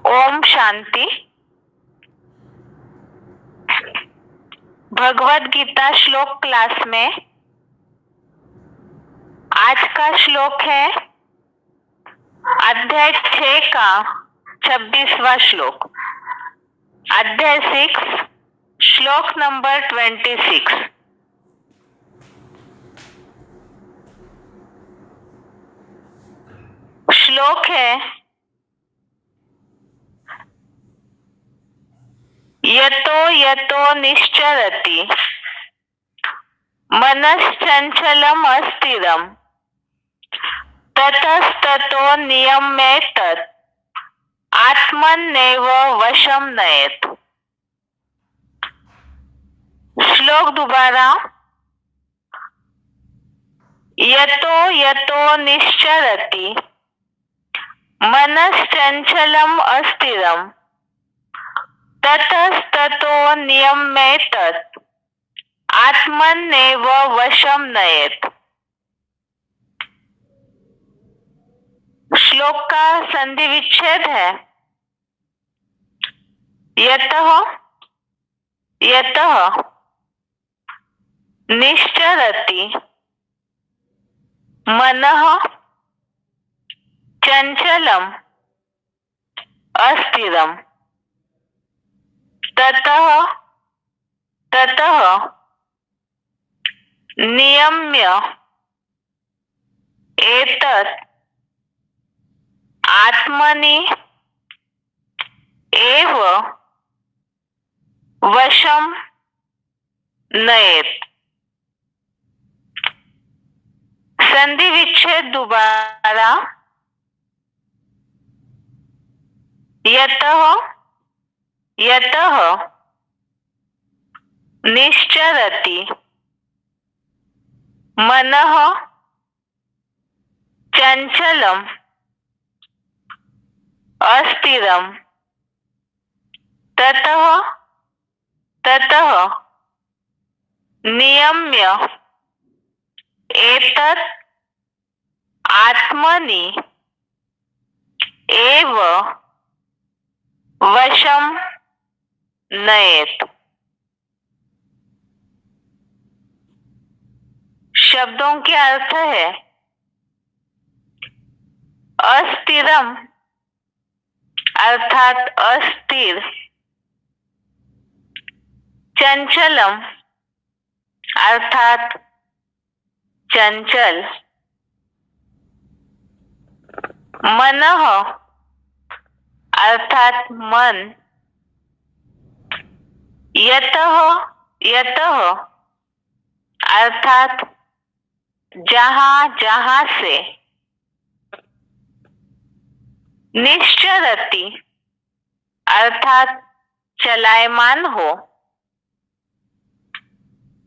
ओम शांति। भगवद गीता श्लोक क्लास में आज का श्लोक है अध्याय 6 का 26वां श्लोक। अध्याय 6 श्लोक नंबर 26। श्लोक है यतो यतो निश्चरति मनश्चंचलम अस्थिरम ततस्ततो नियम्येतत् आत्मन्नेव वशम नयेत। श्लोक दोबारा। यतो यतो निश्चरति मनश्चंचलम अस्थिरम ततस्ततो नियम्येतत् आत्मन्नेव वशम नयेत। श्लोक का संधि विच्छेद है यतः यतः निश्चरति मनः चंचलम अस्थिरम ततः ततः नियम्य एतत् आत्मनि एव वशम नयेत। संधि विच्छेद दोबारा। यतः यतः निश्चरति मनः चंचलम अस्थिरम ततः ततः नियम्य एतत् आत्मनि एव वशम नयेत। शब्दों के अर्थ है अस्थिरम अर्थात अस्थिर, चंचलम अर्थात चंचल, मनः अर्थात मन, यतः यतः अर्थात जहां जहां से, निश्चरति अर्थात चलायमान हो,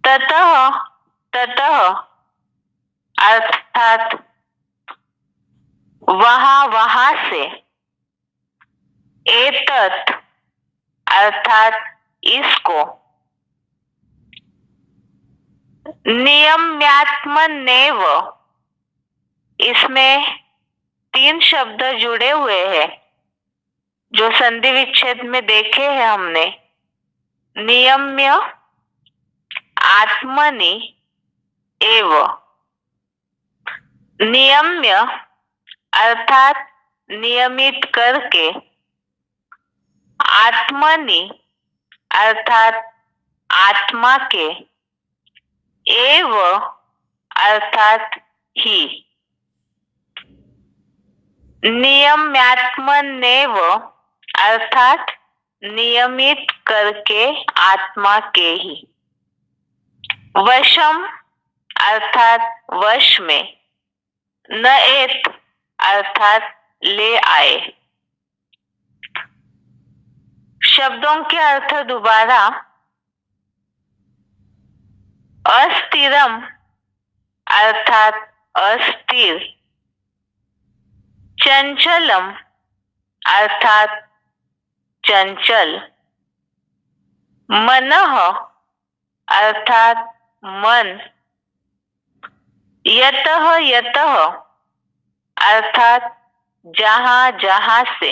ततः ततः अर्थात वहां वहां से, एतत् अर्थात इसको, नियम्यात्मनेव इसमें 3 शब्द जुड़े हुए हैं जो संधि विच्छेद में देखे हैं हमने। नियम्य आत्मनि एव। नियम्य अर्थात नियमित करके, आत्मनि अर्थात आत्मा के, एव अर्थात ही। नियम्यात्मनेव अर्थात नियमित करके आत्मा के ही। वशम अर्थात वश में, नयेत अर्थात ले आए। शब्दों के अर्थ दोबारा। अस्थिरम अर्थात अस्थिर, चंचलम अर्थात चंचल, मनः अर्थात मन, यतः यतः अर्थात जहां जहां से,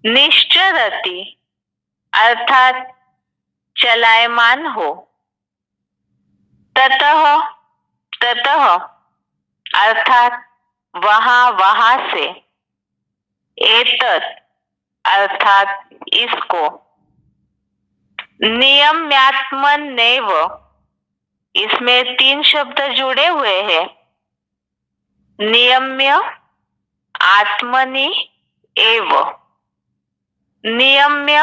निश्चरति अर्थात चलायमान हो। ततः ततः अर्थात वहां वहां से। एतत् अर्थात इसको। नियम्यात्मन्नेव इसमें 3 शब्द जुड़े हुए हैं। नियम्य आत्मनि एव। नियम्य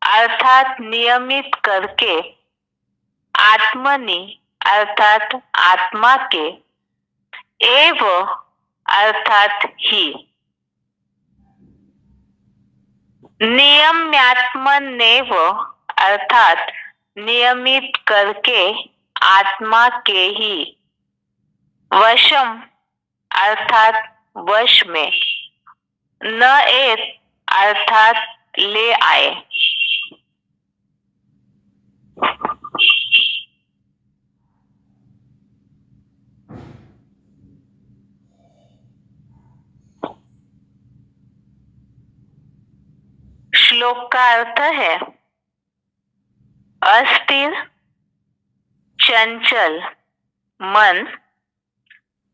अर्थात नियमित करके, आत्मनि अर्थात आत्मा के, एव अर्थात ही। नियम्यात्मन्नेव अर्थात नियमित करके आत्मा के ही। वशम अर्थात वश में। न एत अर्थात ले आए। श्लोक का अर्थ है, अस्थिर चंचल मन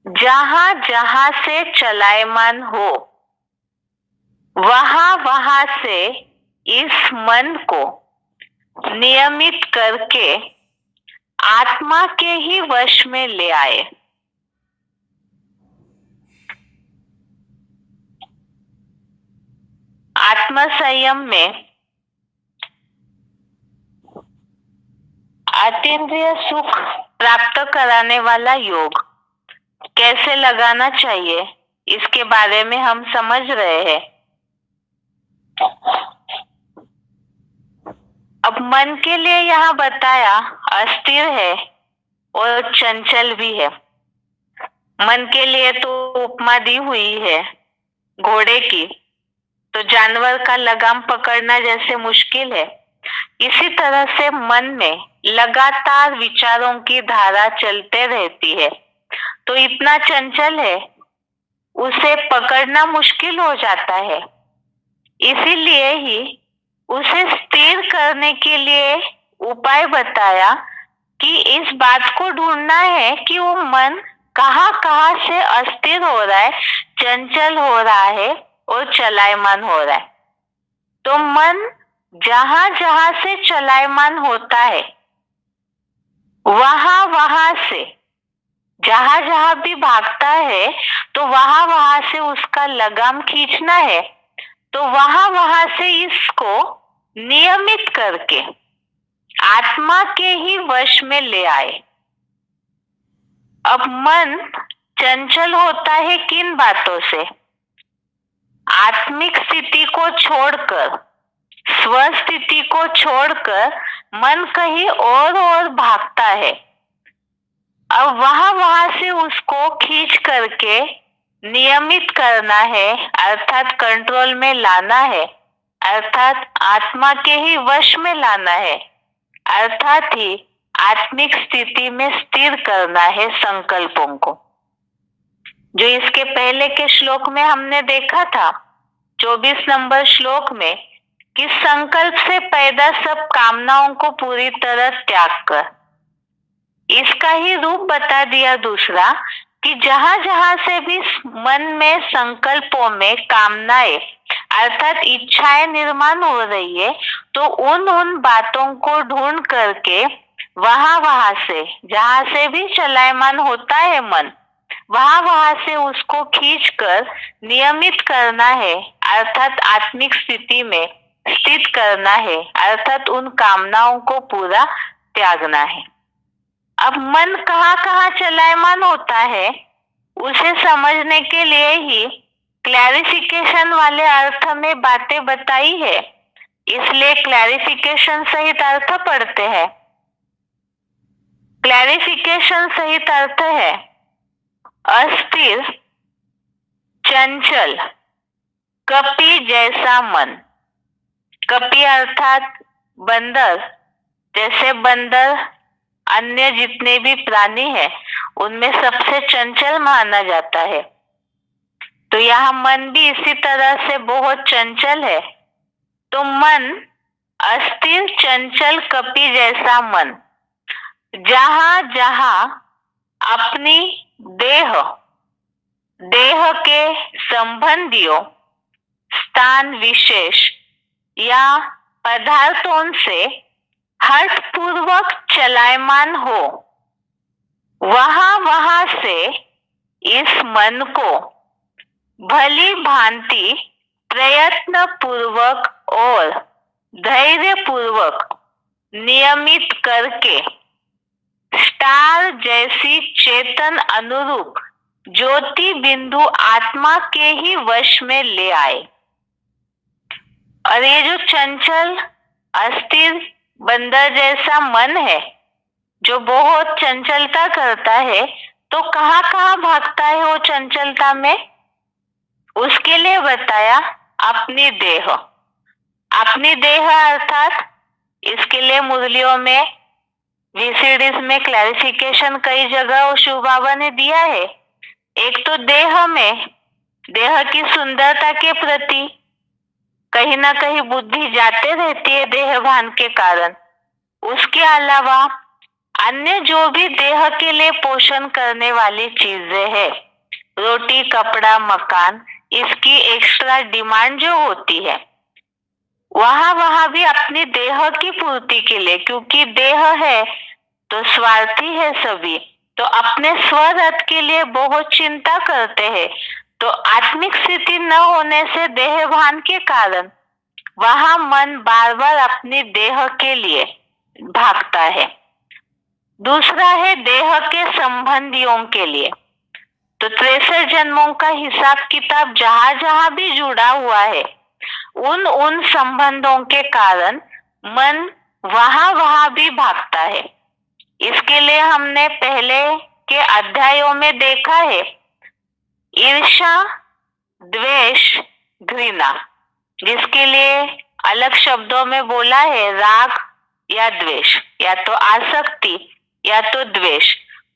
जहां जहां से चलायमान हो, वहां वहां से इस मन को नियमित करके आत्मा के ही वश में ले आए। आत्म संयम में अतीन्द्रिय सुख प्राप्त कराने वाला योग कैसे लगाना चाहिए, इसके बारे में हम समझ रहे हैं। अब मन के लिए यहाँ बताया अस्थिर है और चंचल भी है। मन के लिए तो उपमा दी हुई है घोड़े की, तो जानवर का लगाम पकड़ना जैसे मुश्किल है, इसी तरह से मन में लगातार विचारों की धारा चलते रहती है, तो इतना चंचल है, उसे पकड़ना मुश्किल हो जाता है। इसीलिए ही उसे स्थिर करने के लिए उपाय बताया कि इस बात को ढूंढना है कि वो मन कहाँ कहाँ से अस्थिर हो रहा है, चंचल हो रहा है और चलायमान हो रहा है। तो मन जहां जहां से चलायमान होता है, वहां वहां से जहां जहां भी भागता है, तो वहां वहां से उसका लगाम खींचना है। तो वहां वहां से इसको नियमित करके आत्मा के ही वश में ले आए। अब मन चंचल होता है किन बातों से? आत्मिक स्थिति को छोड़कर, स्वस्थिति को छोड़कर मन कहीं और भागता है। अब वहां वहां से उसको खींच करके नियमित करना है, अर्थात कंट्रोल में लाना है, अर्थात आत्मा के ही वश में लाना है, अर्थात ही आत्मिक स्थिति में स्थिर करना है संकल्पों को। जो इसके पहले के श्लोक में हमने देखा था, 24 नंबर श्लोक में, कि संकल्प से पैदा सब कामनाओं को पूरी तरह त्याग कर, इसका ही रूप बता दिया दूसरा, कि जहां जहां से भी मन में संकल्पों में कामनाएं अर्थात इच्छाएं निर्माण हो रही है, तो उन बातों को ढूंढ करके वहां वहां से, जहां से भी चलायमान होता है मन, वहां वहां से उसको खींचकर नियमित करना है, अर्थात आत्मिक स्थिति में स्थित करना है, अर्थात उन कामनाओं को पूरा त्यागना है। अब मन कहाँ कहाँ चलायमान होता है, उसे समझने के लिए ही क्लैरिफिकेशन वाले अर्थ में बातें बताई है, इसलिए क्लैरिफिकेशन सहित अर्थ पढ़ते हैं। क्लैरिफिकेशन सहित अर्थ है अस्थिर चंचल कपि जैसा मन। कपि अर्थात बंदर, जैसे बंदर अन्य जितने भी प्राणी हैं उनमें सबसे चंचल माना जाता है, तो यहाँ मन भी इसी तरह से बहुत चंचल है, तो मन अस्थिर चंचल कपि जैसा मन, जहां जहां अपनी देह देह के संबंधियों, स्थान विशेष या पदार्थों से हठपूर्वक चलायमान हो, वहां वहां से इस मन को भली भांति प्रयत्न पूर्वक और धैर्य पूर्वक नियमित करके स्टार जैसी चेतन अनुरूप ज्योति बिंदु आत्मा के ही वश में ले आए। और ये जो चंचल अस्थिर बंदर जैसा मन है, जो बहुत चंचलता करता है, तो कहाँ कहाँ भागता है वो चंचलता में? उसके लिए बताया अपनी देह। अपनी देह अर्थात इसके लिए मुरलियों में, वीसीडीज में क्लैरिफिकेशन कई जगह शिव बाबा ने दिया है। एक तो देह में, देह की सुंदरता के प्रति कहीं ना कहीं बुद्धि जाते रहती है देह भान के कारण। उसके अलावा अन्य जो भी देह के लिए पोषण करने वाली चीजें है, रोटी, कपड़ा, मकान, इसकी एक्स्ट्रा डिमांड जो होती है, वहां वहां भी अपनी देह की पूर्ति के लिए, क्योंकि देह है तो स्वार्थी है सभी, तो अपने स्वरथ के लिए बहुत चिंता करते हैं। तो आत्मिक स्थिति न होने से देह भान के कारण वहां मन बार बार अपनी देह के लिए भागता है। दूसरा है देह के संबंधियों के लिए। तो 63 जन्मों का हिसाब किताब जहां जहां भी जुड़ा हुआ है, उन संबंधों के कारण मन वहां वहां भी भागता है। इसके लिए हमने पहले के अध्यायों में देखा है, ईर्ष्या, द्वेष, घृणा, जिसके लिए अलग शब्दों में बोला है राग या द्वेष, या तो आसक्ति या तो द्वेष,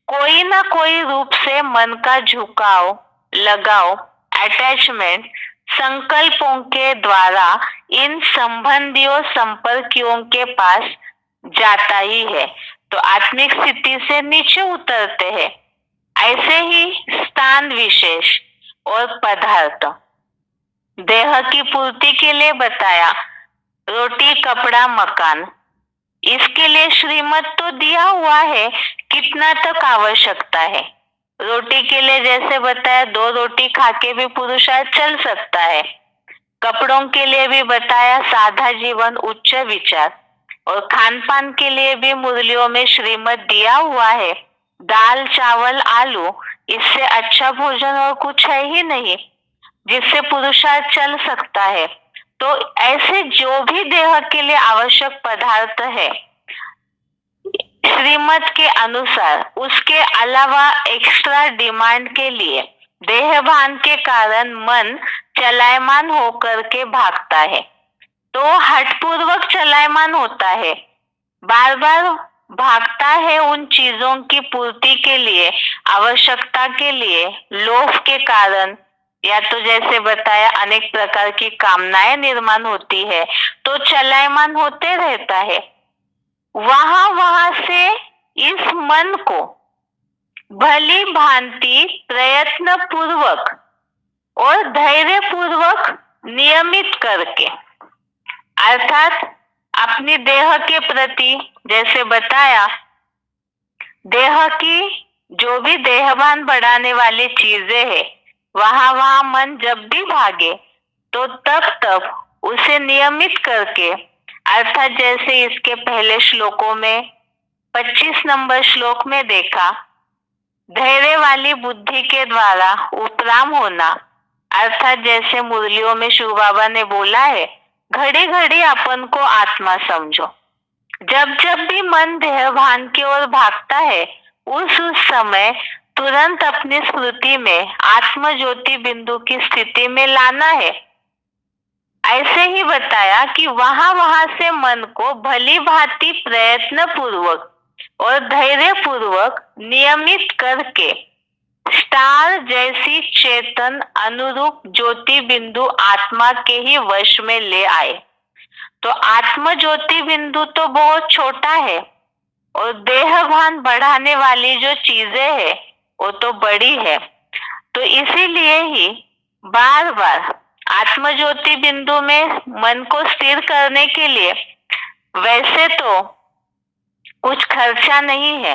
कोई ना कोई रूप से मन का झुकाव, लगाव, अटैचमेंट संकल्पों के द्वारा इन संबंधियों, संपर्कियों के पास जाता ही है, तो आत्मिक स्थिति से नीचे उतरते हैं। ऐसे ही स्थान विशेष और पदार्थ, देह की पूर्ति के लिए बताया रोटी, कपड़ा, मकान, इसके लिए श्रीमत तो दिया हुआ है कितना तक आवश्यकता है। रोटी के लिए जैसे बताया 2 रोटी खा के भी पुरुषार्थ चल सकता है। कपड़ों के लिए भी बताया सादा जीवन, उच्च विचार, और खान पान के लिए भी मुरलियों में श्रीमत दिया हुआ है, दाल, चावल, आलू, इससे अच्छा भोजन और कुछ है ही नहीं जिससे पुरुषार्थ चल सकता है। तो ऐसे जो भी देह के लिए आवश्यक पदार्थ है श्रीमत के अनुसार, उसके अलावा एक्स्ट्रा डिमांड के लिए देह भान के कारण मन चलायमान होकर के भागता है। तो हठपूर्वक चलायमान होता है, बार बार भागता है उन चीजों की पूर्ति के लिए, आवश्यकता के लिए, लोभ के कारण, या तो जैसे बताया अनेक प्रकार की कामनाएं निर्माण होती है, तो चलायमान होते रहता है। वहां वहां से इस मन को भली भांति प्रयत्न पूर्वक और धैर्य पूर्वक नियमित करके, अर्थात अपनी देह के प्रति जैसे बताया, देह की जो भी देहभान बढ़ाने वाली चीजें है, वहां वहां मन जब भी भागे तो तब तब उसे नियमित करके, अर्थात जैसे इसके पहले श्लोकों में 25 नंबर श्लोक में देखा, धैर्य वाली बुद्धि के द्वारा उपराम होना, अर्थात जैसे मुरलियों में शिव बाबा ने बोला है, घड़ी घड़ी अपन को आत्मा समझो। जब जब भी मन देह भान की ओर भागता है, उस समय तुरंत अपनी स्मृति में आत्म ज्योति बिंदु की स्थिति में लाना है। ऐसे ही बताया कि वहां वहां से मन को भली भांति प्रयत्न पूर्वक और धैर्य पूर्वक नियमित करके स्टार जैसी चेतन अनुरूप ज्योति बिंदु आत्मा के ही वश में ले आए। तो आत्म ज्योति बिंदु तो बहुत छोटा है और देह भान बढ़ाने वाली जो चीजें है वो तो बड़ी है। तो इसीलिए ही बार बार आत्म ज्योति बिंदु में मन को स्थिर करने के लिए वैसे तो कुछ खर्चा नहीं है,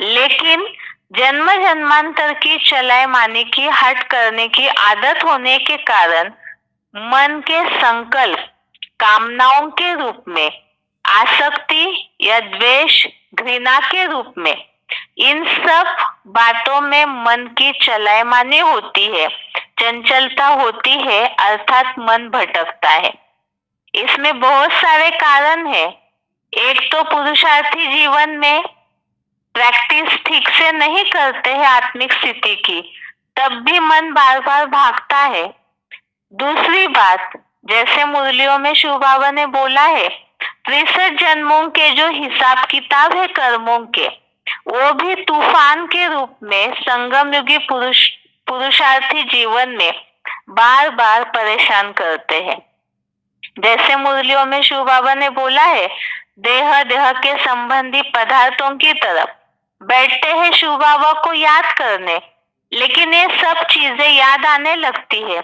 लेकिन जन्म जन्मांतर की चलायमानी की हट करने की आदत होने के कारण मन के संकल्प कामनाओं के रूप में, आसक्ति या द्वेष घृणा के रूप में, इन सब बातों में मन की चलायमानी होती है, चंचलता होती है, अर्थात मन भटकता है। इसमें बहुत सारे कारण हैं। एक तो पुरुषार्थी जीवन में प्रैक्टिस ठीक से नहीं करते हैं आत्मिक स्थिति की, तब भी मन बार बार भागता है। दूसरी बात, जैसे मुरलियों में शिव बाबा ने बोला है, 63 जन्मों के जो हिसाब किताब है कर्मों के, वो भी तूफान के रूप में संगम युगी पुरुषार्थी जीवन में बार बार परेशान करते हैं। जैसे मुरलियों में शिव बाबा ने बोला है, देह देह के संबंधी पदार्थों की तरफ बैठते हैं शिव बाबा को याद करने, लेकिन ये सब चीजें याद आने लगती है।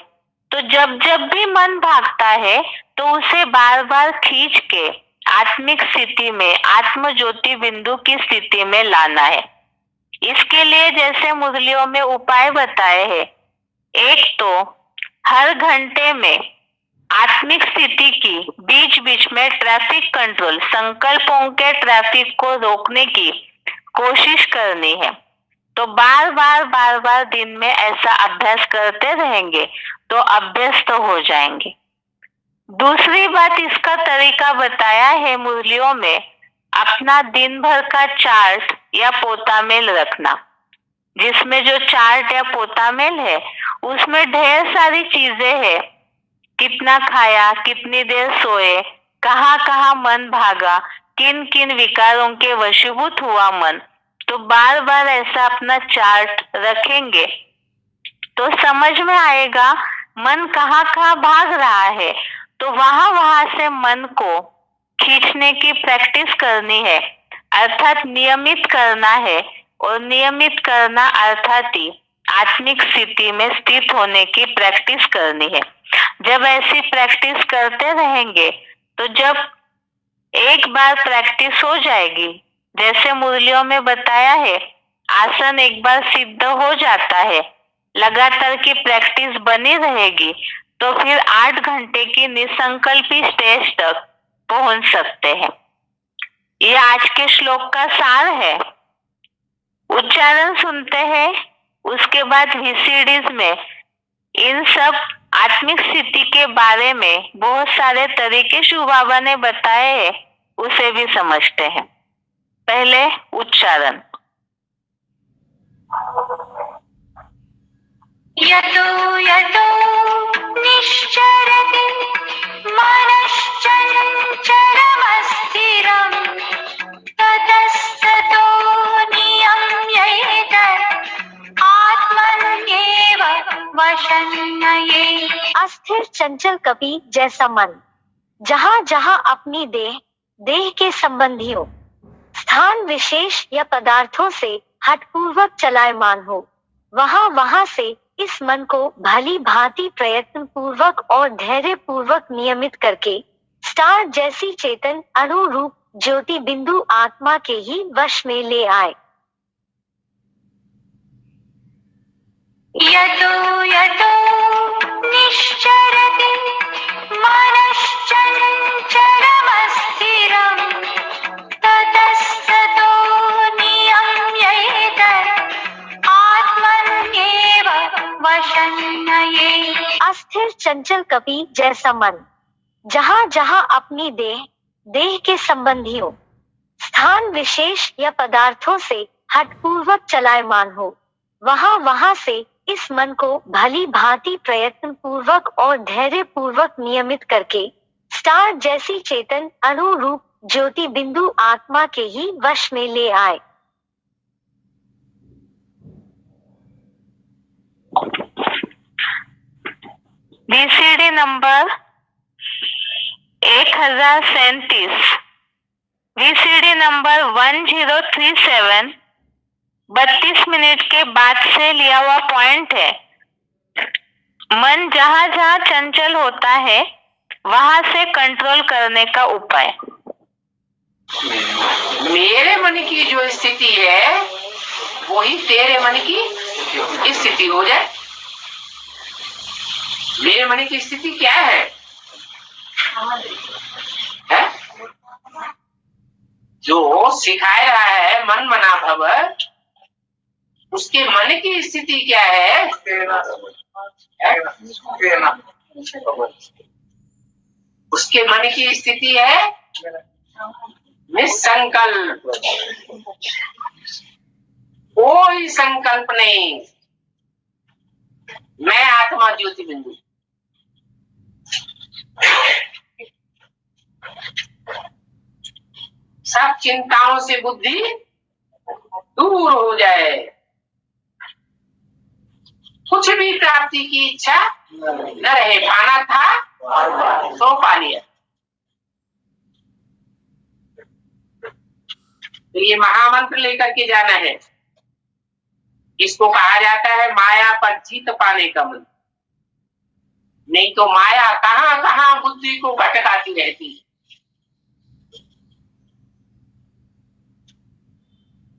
तो जब जब भी मन भागता है तो उसे बार बार खींच के आत्मिक स्थिति में, आत्म ज्योति बिंदु की स्थिति में लाना है। इसके लिए जैसे मुरलियों में उपाय बताए हैं, एक तो हर घंटे में आत्मिक स्थिति की बीच बीच में ट्रैफिक कंट्रोल, संकल्पों के ट्रैफिक को रोकने की कोशिश करनी है। तो बार बार दिन में ऐसा अभ्यास करते रहेंगे तो अभ्यस्त हो जाएंगे। दूसरी बात, इसका तरीका बताया है मुरलियों में, अपना दिन भर का चार्ट या पोतामेल रखना, जिसमें जो चार्ट या पोतामेल है उसमें ढेर सारी चीजें हैं, कितना खाया, कितनी देर सोए, कहाँ कहाँ मन भागा, किन किन विकारों के वशीभूत हुआ मन। तो बार बार ऐसा अपना चार्ट रखेंगे तो समझ में आएगा मन कहाँ कहाँ भाग रहा है। तो वहां से मन को खींचने की प्रैक्टिस करनी है, अर्थात नियमित करना है। और नियमित करना अर्थात ही आत्मिक स्थिति में स्थित होने की प्रैक्टिस करनी है। जब ऐसी प्रैक्टिस करते रहेंगे तो जब एक बार प्रैक्टिस हो जाएगी, जैसे मुरलियों में बताया है, आसन एक बार सिद्ध हो जाता है, लगातार की प्रैक्टिस बनी रहेगी तो फिर 8 घंटे की निसंकल्पी स्टेज तक पहुंच सकते हैं। ये आज के श्लोक का सार है। उच्चारण सुनते हैं, उसके बाद VCDs में इन सब आत्मिक स्थिति के बारे में बहुत सारे तरीके शिव बाबा ने बताए हैं, उसे भी समझते हैं। पहले उच्चारण। यतो यतो निश्चरति मनश्चञ्चलमस्थिरं ततस्ततो नियम्येत आत्मन्येव वशन्नये। अस्थिर चंचल कपि जैसा मन, जहाँ जहाँ अपनी देह के संबंधियों, स्थान विशेष या पदार्थों से हठपूर्वक चलायमान हो, वहां से इस मन को भली भांति प्रयत्न पूर्वक और धैर्य पूर्वक नियमित करके स्टार जैसी चेतन अनुरूप ज्योति बिंदु आत्मा के ही वश में ले आए। यतो यतो निश्चरति मनश्चञ्चलमस्थिरं ततस्ततो नियम्येत आत्मन्येव वशन्नये। अस्थिर चंचल कपि जैसा मन, जहाँ जहाँ अपनी देह के संबंधियों, स्थान विशेष या पदार्थों से हठपूर्वक चलायमान हो, वहां से इस मन को भली भांति प्रयत्न पूर्वक और धैर्य पूर्वक नियमित करके स्टार जैसी चेतन अनुरूप ज्योति बिंदु आत्मा के ही वश में ले आए। VCD number 1037, VCD number 1037 32 minute के बाद से लिया हुआ पॉइंट है। मन जहाँ जहाँ चंचल होता है वहां से कंट्रोल करने का उपाय। मेरे मन की जो स्थिति है वही तेरे मन की स्थिति हो जाए। मेरे मन की स्थिति क्या है? जो सिखाए रहा है मन मना भव, उसके मन की स्थिति क्या है? उसके मन की स्थिति है निसंकल्प। कोई संकल्प नहीं। मैं आत्मा ज्योति बिंदु। सब चिंताओं से बुद्धि दूर हो जाए। कुछ भी प्राप्ति की इच्छा न रहे। पाना था तो पा लिया। तो ये महामंत्र लेकर के जाना है। इसको कहा जाता है माया पर जीत पाने का मंत्र। नहीं तो माया कहां कहां बुद्धि को भटकाती रहती है।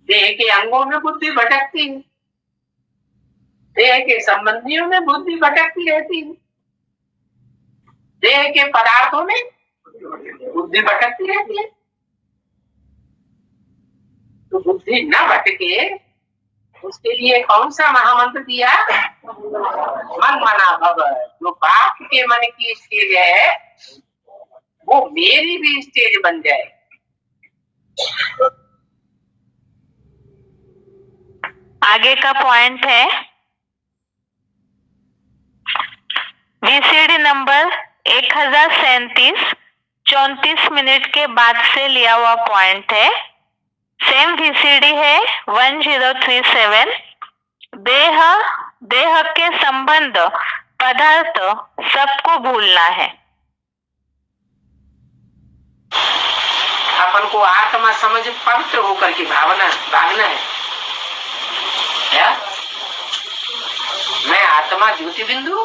देह के अंगों में बुद्धि भटकती है, देह के संबंधियों में बुद्धि भटकती रहती है, देह के पदार्थों में बुद्धि भटकती रहती है। तो बुद्धि न भटके उसके लिए कौन सा महामंत्र दिया? मन मना भव। जो बाप के मन की स्टेज है वो मेरी भी स्टेज बन जाए। आगे का पॉइंट है VCD नंबर 1037 34 मिनट के बाद से लिया हुआ पॉइंट है। सेम VCD है 1037। देह के संबंध पदार्थ सबको भूलना है। अपन को आत्मा समझ पवित्र होकर के भागना है। क्या? मैं आत्मा ज्योति बिंदु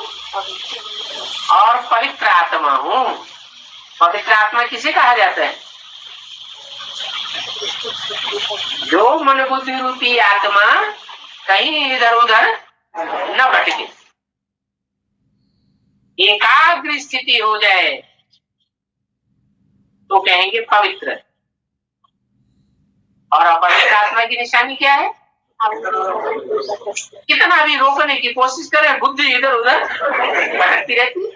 और पवित्र आत्मा हूँ। पवित्र आत्मा किसे कहा जाता है? जो मन बुद्धि रूपी आत्मा कहीं इधर उधर न भटके, एकाग्र स्थिति हो जाए तो कहेंगे पवित्र। और अपवित्र आत्मा की निशानी क्या है? कितना भी रोकने की कोशिश करें बुद्धि इधर उधर भटकती रहती है।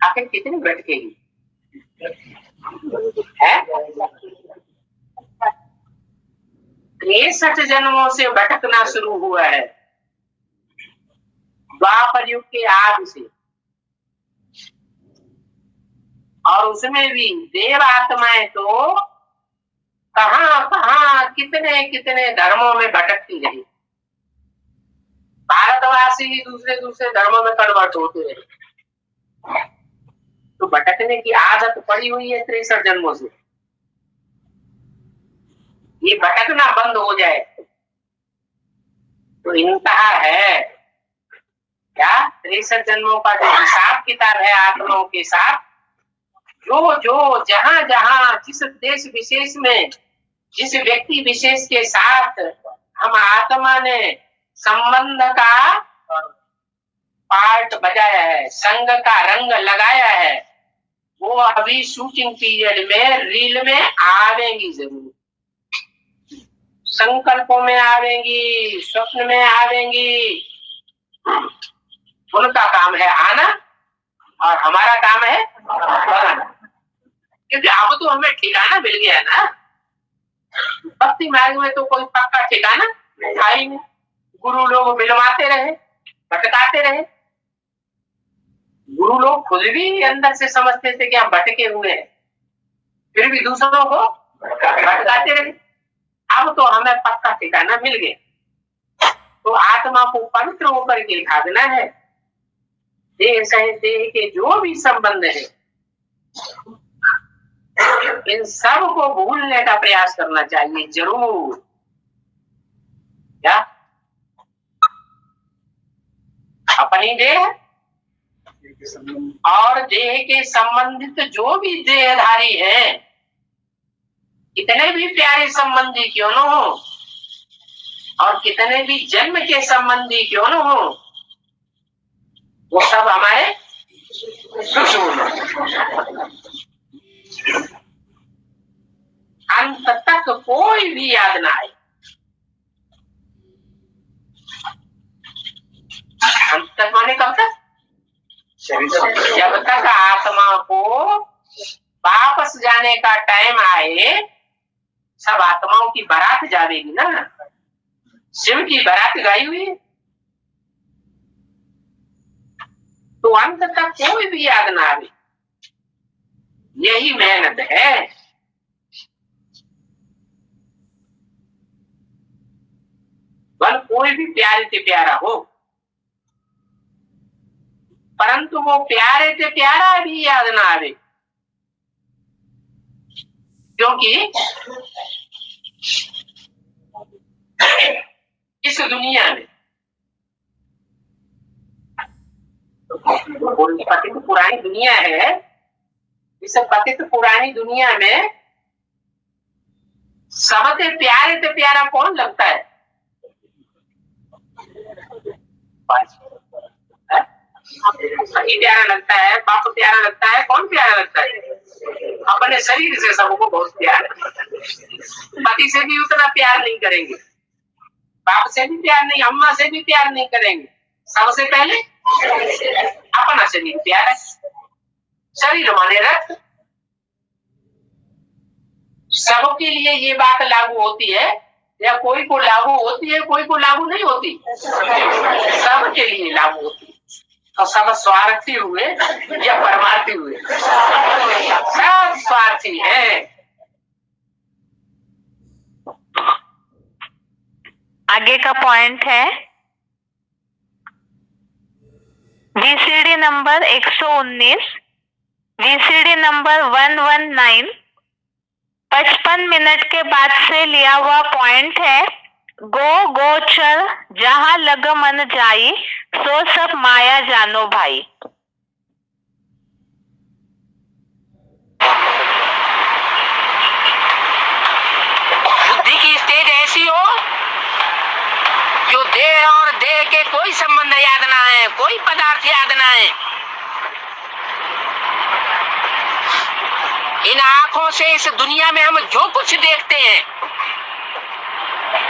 आखिर कितनी भटकेगी है? 63 जन्मों से भटकना शुरू हुआ है, द्वापर युग के आदि से। और उसमें भी देव आत्माएं तो कहां कहां कितने कितने धर्मों में भटकती रही। भारतवासी दूसरे दूसरे धर्मों में कन्वर्ट होते रहे। तो भटकने की आदत पड़ी हुई है 63 जन्मों से। ये भटकना बंद हो जाए तो इंतहा है। क्या 63 जन्मों का जो हिसाब किताब है आत्माओं के साथ, जो जहां जहां जिस देश विशेष में जिस व्यक्ति विशेष के साथ हम आत्मा ने संबंध का पार्ट बजाया है, संग का रंग लगाया है, वो अभी शूटिंग पीरियड में रील में आवेंगी जरूर। संकल्पों में आवेंगी, स्वप्न में आवेंगी। उनका काम है आना और हमारा काम है बनाना। क्योंकि अब तो हमें ठिकाना मिल गया ना। भक्ति मार्ग में तो कोई पक्का ठिकाना था ही नहीं। गुरु लोग मिलवाते रहे, भटकाते रहे। गुरु लोग खुद भी अंदर से समझते थे कि हम भटके हुए हैं, फिर भी दूसरों को भटकाते रहे। अब तो हमें पक्का ठिकाना मिल गया। तो आत्मा को पवित्र होकर के भागना है। देह सहित देह के जो भी संबंध है, इन सब को भूलने का प्रयास करना चाहिए जरूर। क्या अपनी देह और देह के संबंधित जो भी देहधारी है, कितने भी प्यारे संबंधी क्यों न हो और कितने भी जन्म के संबंधी क्यों न हो, वो सब हमारे दुश्मन। अंत तक कोई भी याद ना आए। अंत तक माने कब तक? जब तक आत्मा को वापस जाने का टाइम आए। सब आत्माओं की बारात जाएगी ना, शिव की बारात गाई हुई है, तो अंत तक कोई भी याद ना आवे। यही मेहनत है। बल कोई भी प्यारे से प्यारा हो, परंतु वो प्यारे से प्यारा भी याद ना आवे, क्योंकि इस दुनिया में पतित पुरानी दुनिया है। इस पतित पुरानी दुनिया में सबसे प्यारे से प्यारा कौन लगता है? पति प्यारा लगता है, बाप प्यारा लगता है, कौन प्यारा लगता है? अपने शरीर से सबको बहुत प्यार है। पति से भी उतना प्यार नहीं करेंगे, बाप से भी प्यार नहीं, अम्मा से भी प्यार नहीं करेंगे। सबसे पहले अपना शरीर प्यार है। शरीर माने रक्त। सबके लिए ये बात लागू होती है या कोई को लागू होती है, कोई को लागू नहीं होती? सबके लिए लागू होती है। और सब स्वार्थी हुए या परमार्थी हुए? सब स्वार्थी है। आगे का पॉइंट है VCD number 119, VCD number 119, 55 minute के बाद से लिया हुआ पॉइंट है। गो गोचर जहां लग मन जाई, सो सब माया जानो भाई। बुद्धि की स्टेज ऐसी हो जो देह और देह के कोई संबंध याद ना है, कोई पदार्थ याद ना है। इन आंखों से इस दुनिया में हम जो कुछ देखते हैं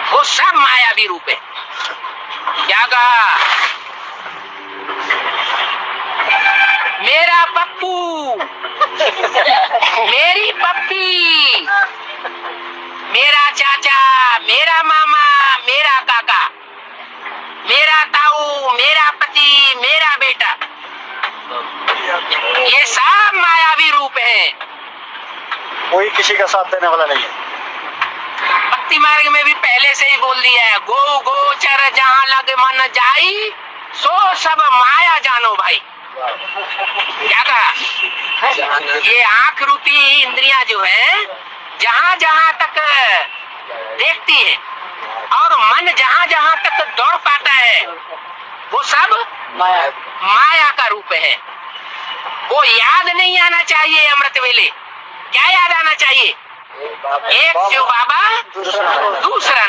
वो सब मायावी रूप है। क्या कहा? मेरा पप्पू, मेरी पप्पी, मेरा चाचा, मेरा मामा, मेरा काका, मेरा ताऊ, मेरा पति, मेरा बेटा, ये सब मायावी रूप है। कोई किसी का साथ देने वाला नहीं है। भक्ति मार्ग में भी पहले से ही बोल दिया है, गो गोचर जहां लग मन जाई, सो सब माया जानो भाई। क्या कहा? ये आंख रूपी इंद्रियां जो है, जहां जहां तक देखती है और मन जहां जहां तक दौड़ पाता है, वो सब माया का रूप है। वो याद नहीं आना चाहिए अमृत वेले। क्या याद आना चाहिए? एक जो बाबा, दूसरा।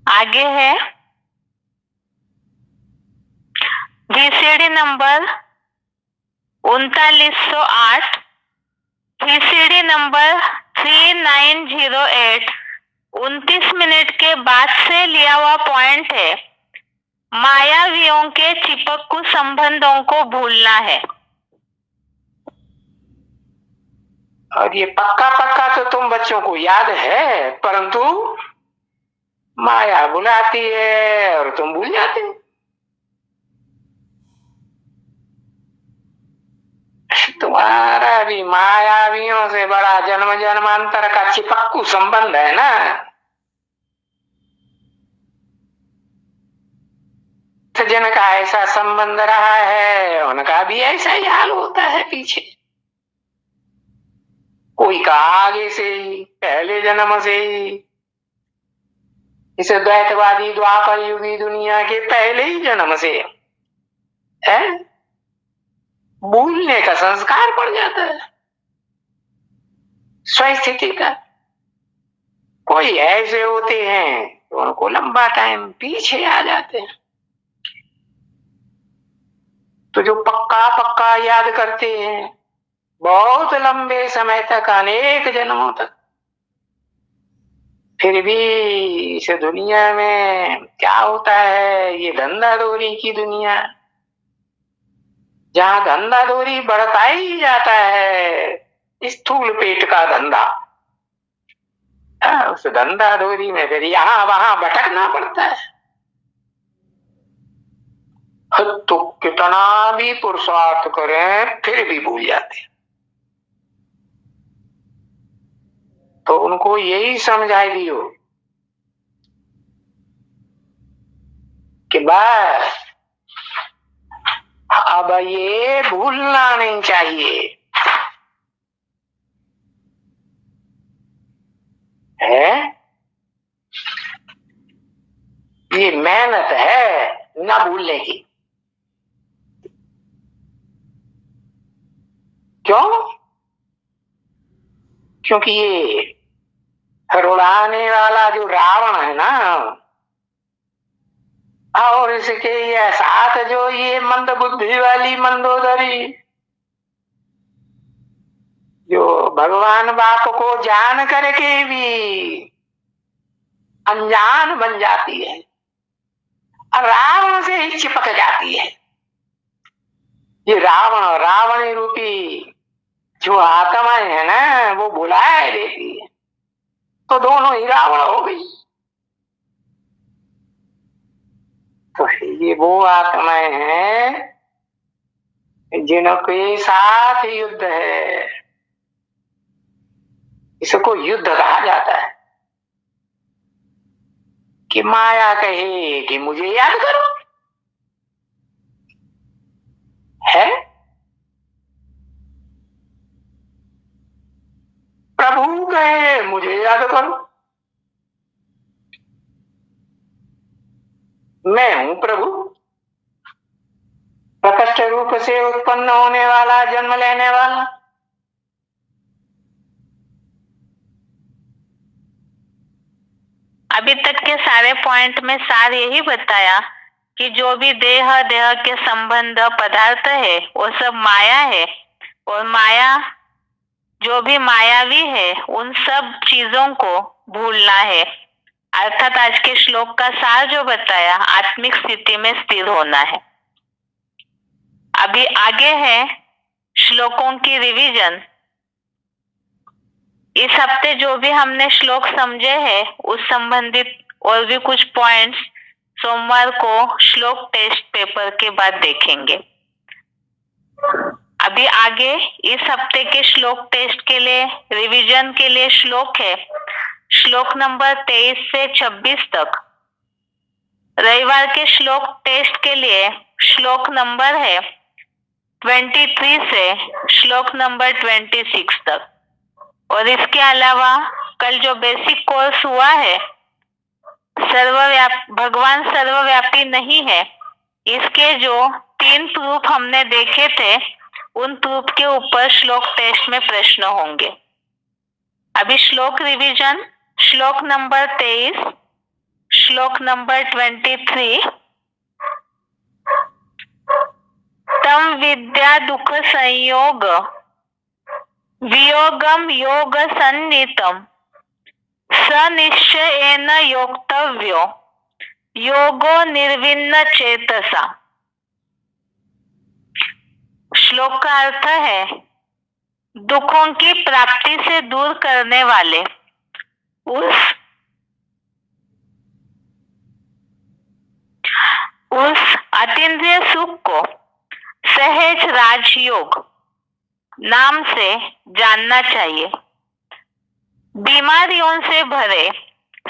आगे है VCD number 3908, VCD number 3908, 29 minute के बाद से लिया हुआ पॉइंट है। मायावियों के चिपकू संबंधों को भूलना है। और ये पक्का पक्का तो तुम बच्चों को याद है, परंतु माया बुलाती है और तुम भूल जाते हो। तुम्हारा भी मायावियों से बड़ा जन्म जन्मांतर का चिपक्कू संबंध है ना। जिनका ऐसा संबंध रहा है उनका भी ऐसा ही हाल होता है पीछे। कोई का आगे से ही, पहले जन्म से ही, इस द्वैतवादी द्वापर युगी दुनिया के पहले ही जन्म से है भूलने का संस्कार पड़ जाता है स्वस्थिति का। कोई ऐसे होते हैं तो उनको लंबा टाइम पीछे आ जाते हैं। तो जो पक्का पक्का याद करते हैं बहुत लंबे समय तक, अनेक जन्मों तक, फिर भी इस दुनिया में क्या होता है, ये धंधादौरी की दुनिया, जहां धंधादौरी बढ़ता ही जाता है, स्थूल पेट का धंधा, उस धंधादौरी में फिर यहां वहां भटकना पड़ता है। तो कितना भी पुरुषार्थ करें फिर भी भूल जाते हैं। तो उनको यही समझाई दियो कि बस अब ये भूलना नहीं चाहिए है। ये मेहनत है ना भूलने की। क्यों? क्योंकि ये रुलाने वाला जो रावण है ना, और इसके ये साथ जो ये मंद बुद्धि वाली मंदोदरी, जो भगवान बाप को जान करके भी अनजान बन जाती है और रावण से ही चिपक जाती है। ये रावण रूपी जो आत्माएं है ना, वो भुलाए देती है। तो दोनों ही रावण हो गई। तो ये वो आत्माएं हैं जिनके साथ युद्ध है। इसको युद्ध कहा जाता है कि माया कहे कि मुझे याद करो, है प्रभु कहे मुझे याद करो, मैं हूं प्रभु, प्रकट रूप से उत्पन्न होने वाला, जन्म लेने वाला। अभी तक के सारे पॉइंट में सार यही बताया कि जो भी देह के संबंध पदार्थ है वो सब माया है, और माया जो भी मायावी है उन सब चीजों को भूलना है। अर्थात आज के श्लोक का सार जो बताया, आत्मिक स्थिति में स्थिर होना है। अभी आगे है श्लोकों की रिवीजन। इस हफ्ते जो भी हमने श्लोक समझे हैं उस संबंधित और भी कुछ पॉइंट्स सोमवार को श्लोक टेस्ट पेपर के बाद देखेंगे। अभी आगे इस हफ्ते के श्लोक टेस्ट के लिए, रिवीजन के लिए श्लोक है श्लोक नंबर 23 से 26 तक। रविवार के श्लोक टेस्ट के लिए श्लोक नंबर है 23 से श्लोक नंबर 26 तक। और इसके अलावा कल जो बेसिक कोर्स हुआ है, भगवान सर्वव्यापी नहीं है, इसके जो 3 प्रूफ हमने देखे थे उन प्रूफ के ऊपर श्लोक टेस्ट में प्रश्न होंगे। अभी श्लोक रिवीजन श्लोक नंबर 23, श्लोक नंबर 23। तम विद्या दुख संयोग वियोगम योग सन्नितम सनिश्चयेन योक्तव्यो योगो निर्विन्न चेतसा। श्लोक का अर्थ है दुखों की प्राप्ति से दूर करने वाले उस अतीन्द्रिय सुख को सहज राजयोग नाम से जानना चाहिए। बीमारियों से भरे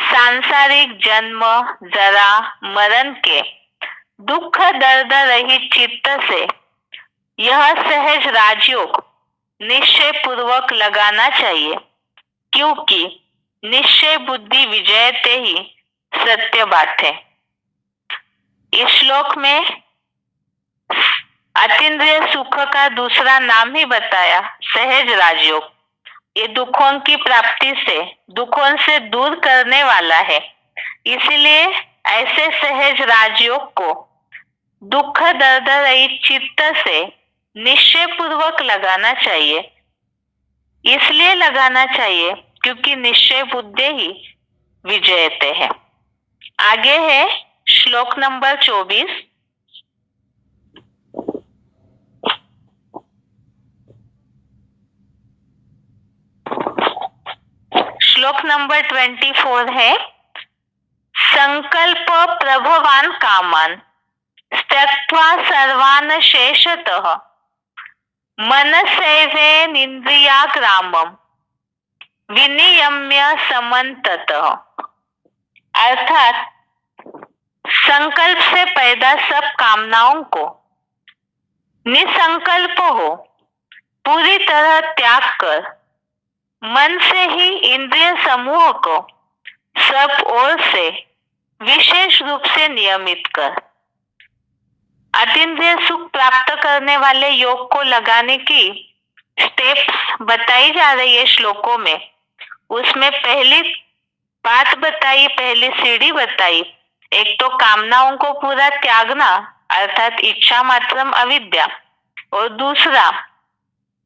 सांसारिक जन्म जरा मरण के दुख दर्द रहित चित्त से यह सहज राजयोग निश्चय पूर्वक लगाना चाहिए, क्योंकि निश्चय बुद्धि विजयते ही सत्य बात है। इस श्लोक में अतीन्द्रिय सुख का दूसरा नाम ही बताया, सहज राजयोग। ये दुखों की प्राप्ति से, दुखों से दूर करने वाला है। इसलिए ऐसे सहज राजयोग को दुख दर्द रहित चित्त से निश्चय पूर्वक लगाना चाहिए। इसलिए लगाना चाहिए क्योंकि निश्चय बुद्धि ही विजयते है। आगे है श्लोक नंबर 24। श्लोक नंबर 24 है, संकल्प प्रभवान कामान त्यक्त्वा सर्वान् शेषतः मनसैवेन्द्रियाग्रामं विनियम्य समन्ततः। अर्थात संकल्प से पैदा सब कामनाओं को निसंकल्प हो पूरी तरह त्याग कर मन से ही इंद्रिय समूह को सब ओर से विशेष रूप से नियमित कर। अतीन्द्रिय सुख प्राप्त करने वाले योग को लगाने की स्टेप्स बताई जा रही है श्लोकों में। उसमें पहली बात बताई, पहली सीढ़ी बताई, एक तो कामनाओं को पूरा त्यागना अर्थात इच्छा मात्रम अविद्या, और दूसरा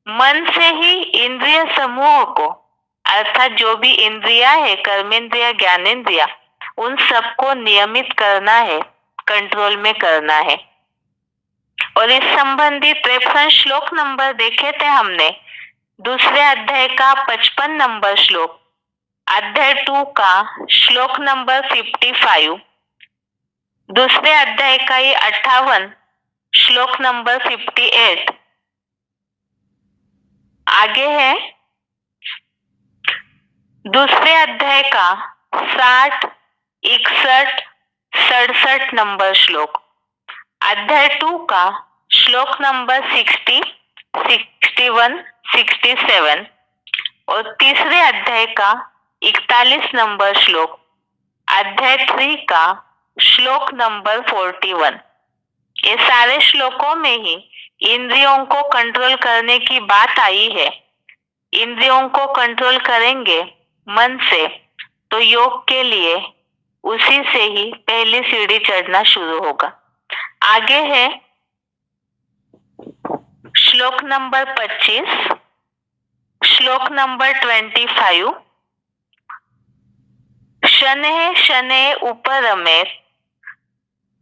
मन से ही इंद्रिय समूह को अर्थात जो भी इंद्रिया है, कर्मेंद्रिया, ज्ञानेंद्रिया, उन सबको नियमित करना है, कंट्रोल में करना है। और इस संबंधी 53 श्लोक नंबर देखे थे हमने। दूसरे अध्याय का 55 नंबर श्लोक, अध्याय 2 का श्लोक नंबर 55, दूसरे अध्याय का ये 58 श्लोक नंबर 58। आगे है दूसरे अध्याय का 60, 61, 67 नंबर श्लोक, अध्याय 2 का श्लोक नंबर 60, 61, 67 और तीसरे अध्याय का 41 नंबर श्लोक, अध्याय 3 का श्लोक नंबर 41। ये सारे श्लोकों में ही इंद्रियों को कंट्रोल करने की बात आई है। इंद्रियों को कंट्रोल करेंगे मन से तो योग के लिए उसी से ही पहली सीढ़ी चढ़ना शुरू होगा। आगे है श्लोक नंबर 25, श्लोक नंबर 25, शनैः शनैः उपरमेत्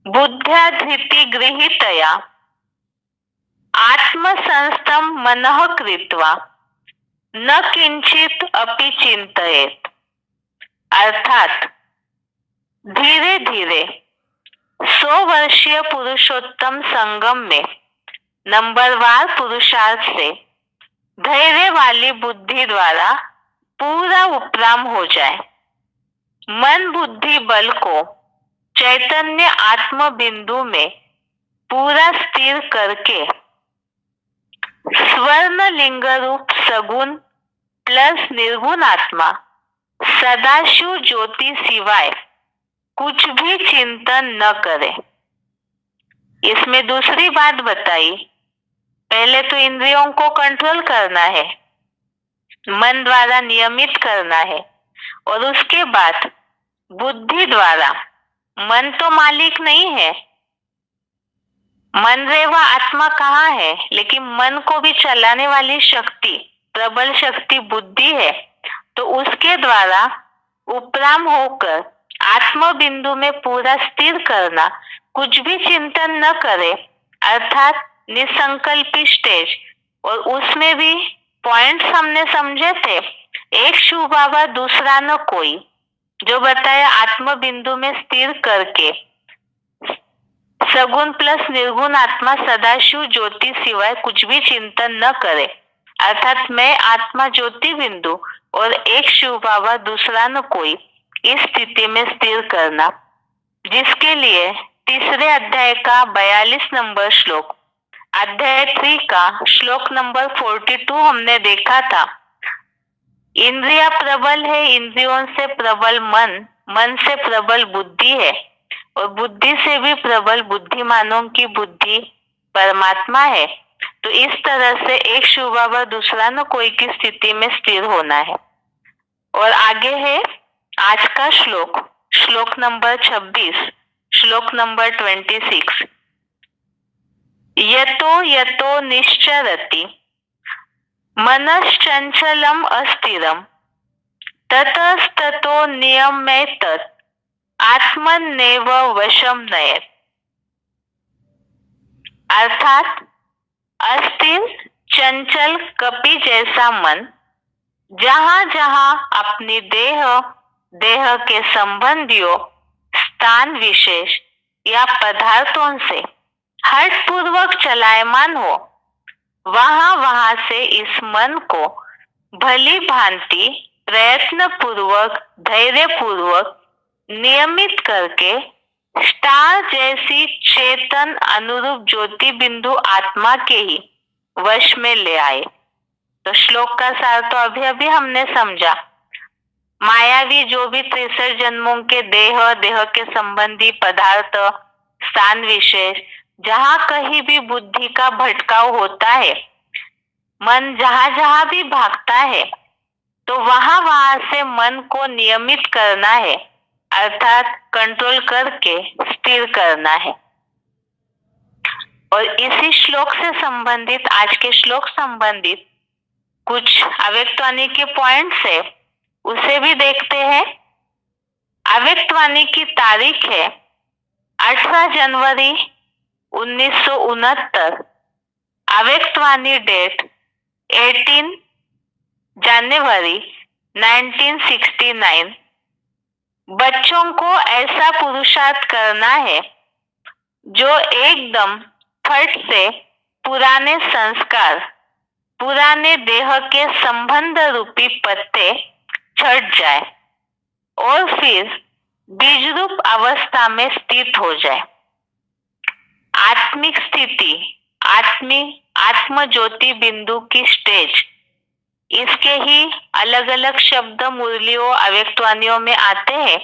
बुद्ध्या धृति गृहीतया आत्मसंस्थं मनः कृत्वा न किंचित अपि चिंतयेत्। अर्थात धीरे धीरे 100 वर्षीय पुरुषोत्तम संगम में नंबरवार पुरुषार्थ से धैर्य वाली बुद्धि द्वारा पूरा उपराम हो जाए। मन बुद्धि बल को चैतन्य आत्म बिंदु में पूरा स्थिर करके स्वर्ण लिंग रूप सगुण प्लस निर्गुण आत्मा सदाशिव ज्योति सिवाय कुछ भी चिंतन न करे। इसमें दूसरी बात बताई, पहले तो इंद्रियों को कंट्रोल करना है, मन द्वारा नियमित करना है, और उसके बाद बुद्धि द्वारा, मन तो मालिक नहीं है, मन रेवा आत्मा कहाँ है, लेकिन मन को भी चलाने वाली शक्ति, प्रबल शक्ति बुद्धि है। तो उसके द्वारा उपराम होकर आत्म बिंदु में पूरा स्थिर करना, कुछ भी चिंतन न करे अर्थात निसंकल्पी स्टेज। और उसमें भी पॉइंट्स हमने समझे थे, एक शिव बाबा दूसरा न कोई, जो बताया आत्म बिंदु में स्थिर करके सगुण प्लस निर्गुण आत्मा सदाशिव ज्योति सिवाय कुछ भी चिंतन न करे, अर्थात मैं आत्मा ज्योति बिंदु और एक शिव बाबा दूसरा न कोई, इस स्थिति में स्थिर करना, जिसके लिए तीसरे अध्याय का 42 नंबर श्लोक, अध्याय 3 का श्लोक नंबर 42 हमने देखा था। इंद्रिया प्रबल है, इंद्रियों से प्रबल मन, मन से प्रबल बुद्धि है और बुद्धि से भी प्रबल बुद्धिमानों की बुद्धि परमात्मा है। तो इस तरह से एक शुभावर दूसरा न कोई की स्थिति में स्थिर होना है। और आगे है आज का श्लोक, श्लोक नंबर 26, श्लोक नंबर 26। यतो यतो निश्चरति मनश्चंचलम अस्थिरम ततस्ततो नियम्येतत् आत्मन्नेव वशम नयेत्। अर्थात अस्थिर चंचल कपि जैसा मन जहां जहां अपनी देह के संबंधियों, स्थान विशेष या पदार्थों से हठ पूर्वक चलायमान हो, वहां वहां से इस मन को भली भांति प्रयत्न पूर्वक, धैर्य पूर्वक नियमित करके स्टार जैसी चेतन अनुरूप ज्योति बिंदु आत्मा के ही वश में ले आए। तो श्लोक का सार तो अभी हमने समझा। मायावी जो भी 63 जन्मों के देह के संबंधी पदार्थ, स्थान विशेष, जहां कहीं भी बुद्धि का भटकाव होता है, मन जहां जहां भी भागता है, तो वहां वहां से मन को नियमित करना है, अर्थात कंट्रोल करके स्थिर करना है। और इसी श्लोक से संबंधित, आज के श्लोक संबंधित कुछ अव्यक्तवाणी के पॉइंट्स है, उसे भी देखते हैं। अव्यक्तवाणी की तारीख है 18 जनवरी 1969। अव्यक्तवाणी डेट 18 जनवरी 1969। बच्चों को ऐसा पुरुषार्थ करना है जो एकदम फट से पुराने संस्कार, पुराने देह के संबंध रूपी पत्ते छट जाए और फिर बीज रूप अवस्था में स्थित हो जाए। आत्मिक स्थिति, आत्म ज्योति बिंदु की स्टेज, इसके ही अलग अलग शब्द मुरलियों, अव्यक्तवाणियों में आते हैं।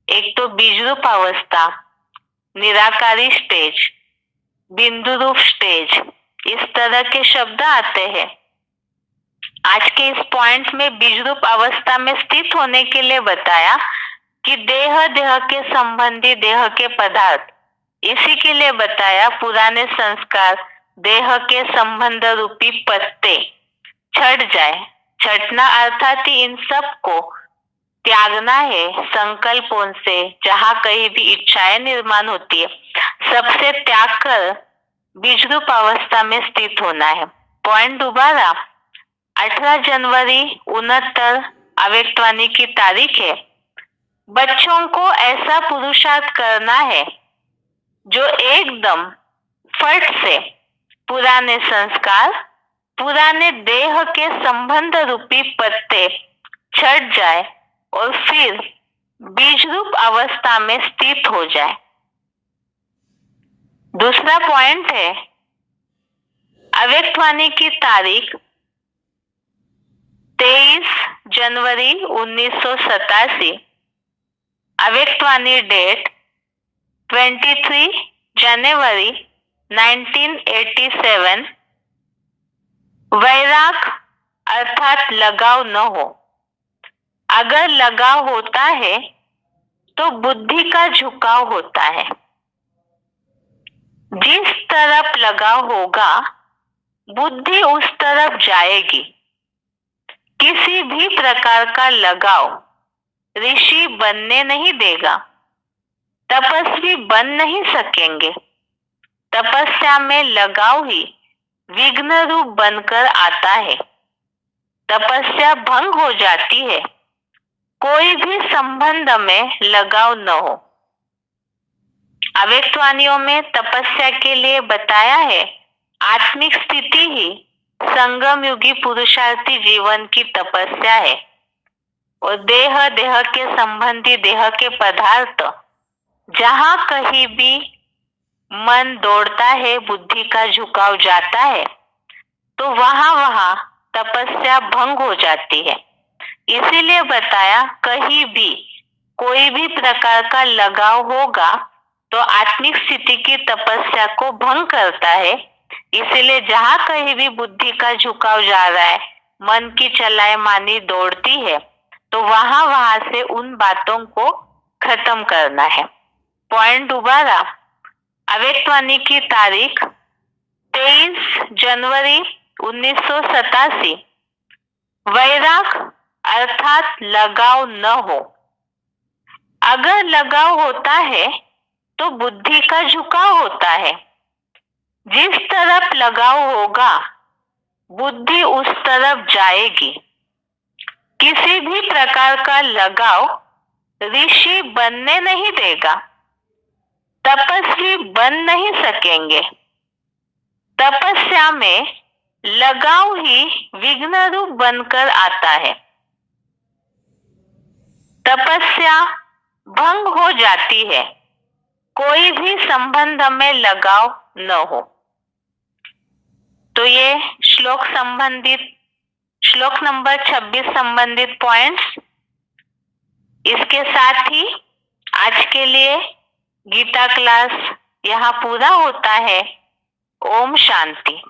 एक तो बीज रूप अवस्था, निराकारी स्टेज, बिंदु रूप स्टेज, इस तरह के शब्द आते हैं। आज के इस पॉइंट में बीज रूप अवस्था में स्थित होने के लिए बताया कि देह के संबंधी देह के पदार्थ, इसी के लिए बताया पुराने संस्कार, देह के संबंध रूपी पत्ते छट जाए। छटना अर्थात ही इन सब को त्यागना है संकल्पों से, जहां कहीं भी इच्छाएं निर्माण होती है, सबसे त्याग कर बीज रूप अवस्था में स्थित होना है। पॉइंट दोबारा, 18 जनवरी 69 अव्यक्तवाणी की तारीख है। बच्चों को ऐसा पुरुषार्थ करना है जो एकदम फट से पुराने संस्कार, पुराने देह के संबंध रूपी पत्ते छट जाए और फिर बीज रूप अवस्था में स्थित हो जाए। दूसरा पॉइंट है अव्यक्तवाणी की तारीख 23 जनवरी 1987। अव्यक्तवाणी डेट 23 जनवरी 1987। वैराग अर्थात लगाव न हो। अगर लगाव होता है तो बुद्धि का झुकाव होता है। जिस तरफ लगाव होगा बुद्धि उस तरफ जाएगी। किसी भी प्रकार का लगाव ऋषि बनने नहीं देगा, तपस्वी बन नहीं सकेंगे। तपस्या में लगाव ही विघ्न रूप बनकर आता है। तपस्या भंग हो जाती है कोई भी संबंध में लगाव न हो। अव्यक्तवाणियों में तपस्या के लिए बताया है आत्मिक स्थिति ही संगम युगी पुरुषार्थी जीवन की तपस्या है। और देह के संबंधी देह के पदार्थ जहां कहीं भी मन दौड़ता है, बुद्धि का झुकाव जाता है, तो वहां वहां तपस्या भंग हो जाती है। इसीलिए बताया कहीं भी कोई भी प्रकार का लगाव होगा तो आत्मिक स्थिति की तपस्या को भंग करता है। इसीलिए जहां कहीं भी बुद्धि का झुकाव जा रहा है, मन की चलायमानी दौड़ती है, तो वहां वहां से उन बातों को खत्म करना है। पॉइंट दोबारा, अव्यक्तवाणी की तारीख 23 जनवरी 1987। वैराग अर्थात लगाव न हो। अगर लगाव होता है तो बुद्धि का झुकाव होता है। जिस तरफ लगाव होगा बुद्धि उस तरफ जाएगी। किसी भी प्रकार का लगाव ऋषि बनने नहीं देगा, तपस्वी बन नहीं सकेंगे। तपस्या में लगाव ही विघ्न रूप बनकर आता है। तपस्या भंग हो जाती है, कोई भी संबंध में लगाव न हो। तो ये श्लोक नंबर 26 संबंधित पॉइंट्स। इसके साथ ही आज के लिए गीता क्लास यहाँ पूरा होता है। ओम शांति।